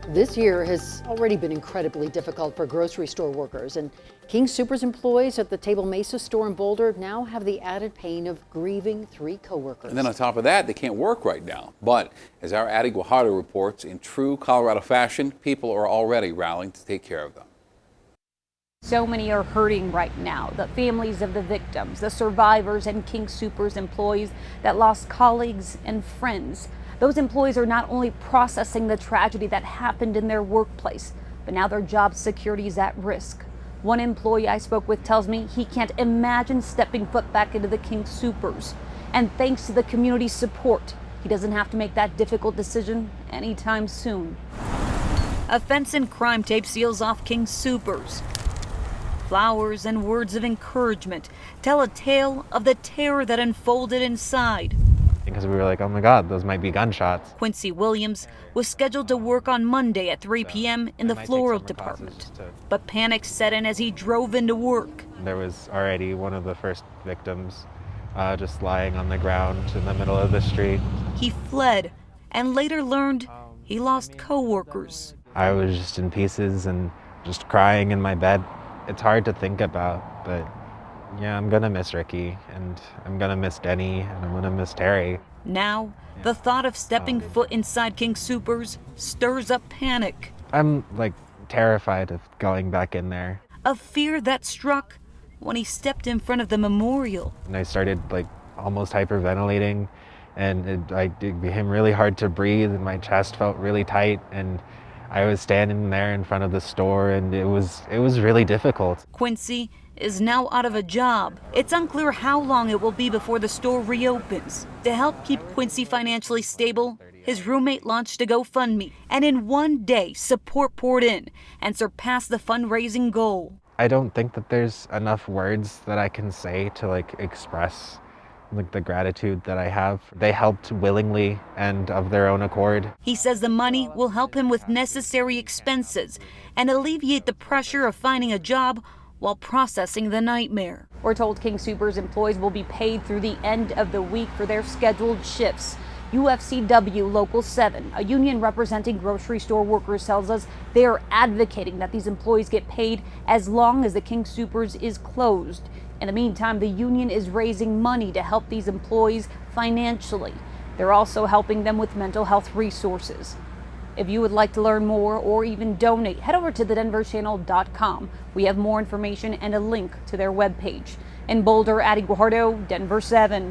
This year has already been incredibly difficult for grocery store workers, and King Soopers employees at the Table Mesa store in Boulder now have the added pain of grieving 3 coworkers. And then on top of that, they can't work right now. But as our Addie Guajardo reports, in true Colorado fashion, people are already rallying to take care of them. So many are hurting right now. The families of the victims, the survivors, and King Soopers employees that lost colleagues and friends. Those employees are not only processing the tragedy that happened in their workplace, but now their job security is at risk. One employee I spoke with tells me he can't imagine stepping foot back into the King Soopers. And thanks to the community's support, he doesn't have to make that difficult decision anytime soon. A fence and crime tape seals off King Soopers. Flowers and words of encouragement tell a tale of the terror that unfolded inside. Because we were like, oh my God, those might be gunshots. Quincy Williams was scheduled to work on Monday at 3 p.m. in the floral department. But panic set in as he drove into work. There was already one of the first victims just lying on the ground in the middle of the street. He fled and later learned he lost coworkers. I was just in pieces and just crying in my bed. It's hard to think about, but yeah, I'm gonna miss Ricky, and I'm gonna miss Denny, and I'm gonna miss Terry. Now, the thought of stepping foot inside King Soopers stirs up panic. I'm like terrified of going back in there. A fear that struck when he stepped in front of the memorial. And I started like almost hyperventilating, and it became really hard to breathe, and my chest felt really tight, and I was standing there in front of the store, and it was really difficult. Quincy is now out of a job. It's unclear how long it will be before the store reopens. To help keep Quincy financially stable, his roommate launched a GoFundMe, and in one day, support poured in and surpassed the fundraising goal. I don't think that there's enough words that I can say to like express like the gratitude that I have. They helped willingly and of their own accord. He says the money will help him with necessary expenses and alleviate the pressure of finding a job while processing the nightmare. We're told King Soopers employees will be paid through the end of the week for their scheduled shifts. UFCW Local 7, a union representing grocery store workers, tells us they are advocating that these employees get paid as long as the King Soopers is closed. In the meantime, the union is raising money to help these employees financially. They're also helping them with mental health resources. If you would like to learn more or even donate, head over to thedenverchannel.com. We have more information and a link to their webpage. In Boulder, Addie Guajardo, Denver 7.